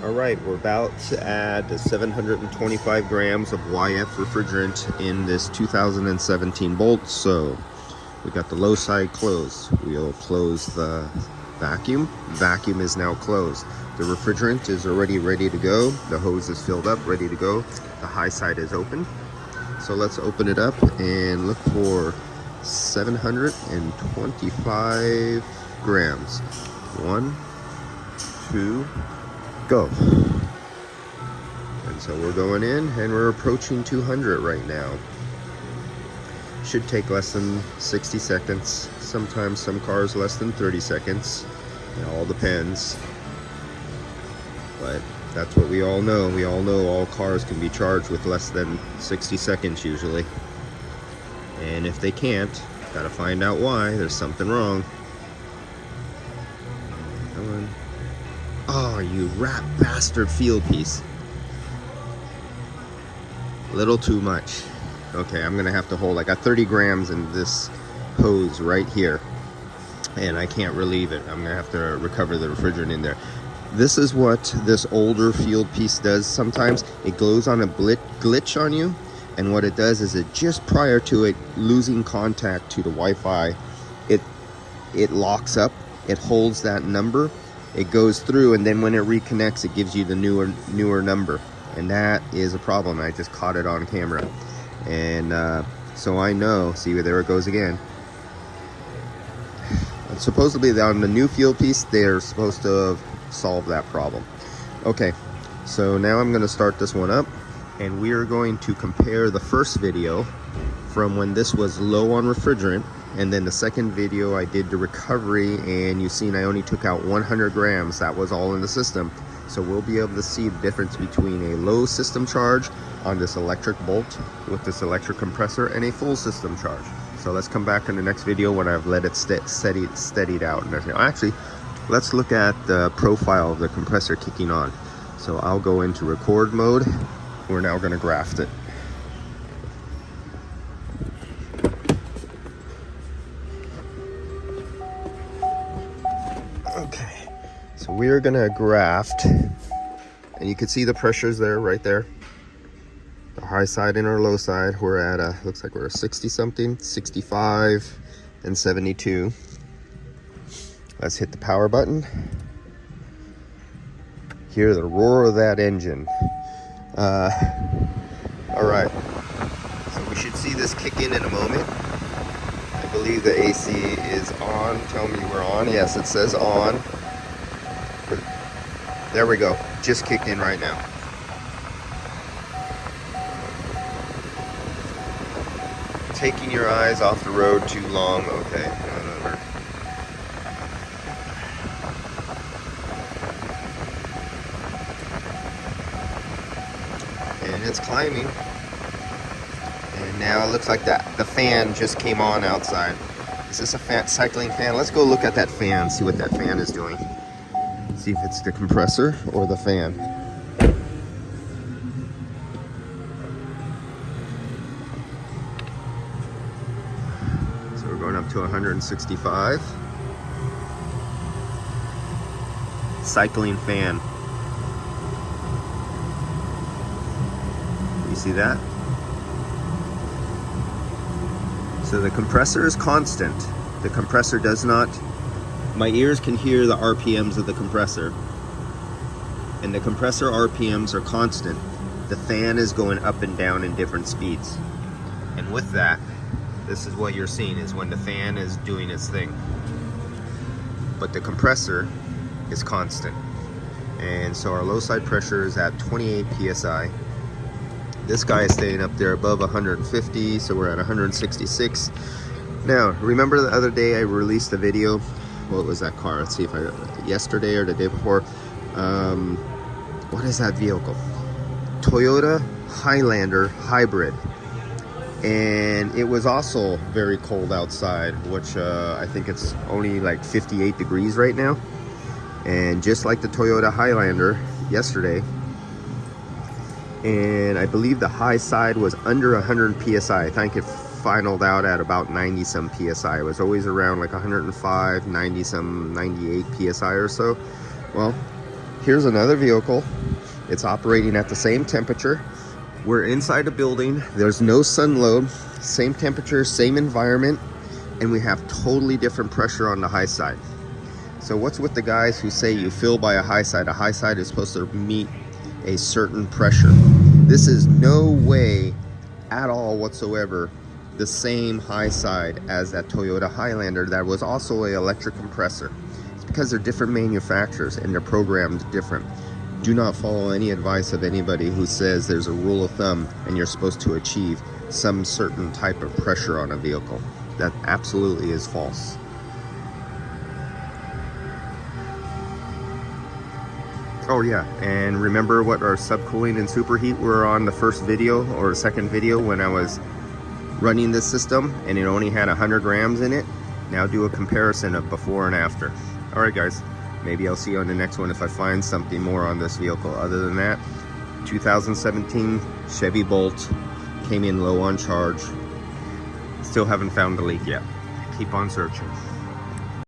All right, we're about to add 725 grams of YF refrigerant in this 2017 Bolt. So we got the low side closed. We'll close the vacuum. Vacuum is now closed. The refrigerant is already ready to go. The hose is filled up, ready to go. The high side is open. So let's open it up and look for 725 grams. 1, 2, go. And so we're going in and we're approaching 200 right now. Should take less than 60 seconds. Sometimes some cars less than 30 seconds. It all depends. But that's what we all know. We all know all cars can be charged with less than 60 seconds usually. And if they can't, gotta find out why. There's something wrong. Come on. Oh, you rat bastard field piece. Little too much. Okay, I'm gonna have to hold. I got 30 grams in this hose right here, and I can't relieve it. I'm gonna have to recover the refrigerant in there. This is what this older field piece does sometimes. It goes on a glitch on you, and what it does is it just prior to it losing contact to the Wi-Fi, it locks up. It holds that number. It goes through, and then when it reconnects, it gives you the newer number, and that is a problem. I just caught it on camera, and so I know. See, there it goes again. And supposedly on the new field piece, they're supposed to solve that problem. Okay, so now I'm going to start this one up, and we are going to compare the first video from when this was low on refrigerant, and then the second video I did the recovery, and you've seen I only took out 100 grams. That was all in the system. So we'll be able to see the difference between a low system charge on this electric bolt with this electric compressor and a full system charge. So let's come back in the next video when I've let it steadied out. And actually, let's look at the profile of the compressor kicking on. So I'll go into record mode. We're now going to graft it. Okay, so we are gonna graft, and you can see the pressures there, right there. The high side and our low side, we're at looks like we're a 60 something, 65 and 72. Let's hit the power button. Hear the roar of that engine. All right, so we should see this kick in a moment. I believe the AC is on. Tell me we're on. Yes, it says on. There we go. Just kicked in right now. Taking your eyes off the road too long. Okay. And it's climbing. And now it looks like the fan just came on outside. Is this a cycling fan? Let's go look at that fan, see what that fan is doing. See if it's the compressor or the fan. So we're going up to 165. Cycling fan. You see that? So the compressor is constant. The compressor does not, my ears can hear the RPMs of the compressor, and the compressor RPMs are constant. The fan is going up and down in different speeds. And with that, this is what you're seeing, is when the fan is doing its thing. But the compressor is constant. And so our low side pressure is at 28 PSI. This guy is staying up there above 150, so we're at 166. Now, remember the other day I released a video? What was that car? Let's see if yesterday or the day before. What is that vehicle? Toyota Highlander Hybrid. And it was also very cold outside, which I think it's only like 58 degrees right now. And just like the Toyota Highlander yesterday, and I believe the high side was under 100 PSI. I think it finaled out at about 90 some PSI. It was always around like 105, 90 some, 98 PSI or so. Well, Here's another vehicle. It's operating at the same temperature. We're inside a building. There's no sun load. Same temperature, same environment. And we have totally different pressure on the high side. So what's with the guys who say you fill by a high side? A high side is supposed to meet a certain pressure. This is no way at all whatsoever the same high side as that Toyota Highlander that was also an electric compressor. It's because they're different manufacturers and they're programmed different. Do not follow any advice of anybody who says there's a rule of thumb and you're supposed to achieve some certain type of pressure on a vehicle. That absolutely is false. Oh yeah, and remember what our subcooling and superheat were on the first video or second video when I was running this system and it only had 100 grams in it? Now do a comparison of before and after. All right guys, maybe I'll see you on the next one if I find something more on this vehicle. Other than that, 2017 Chevy Bolt, came in low on charge. Still haven't found the leak yet. Keep on searching.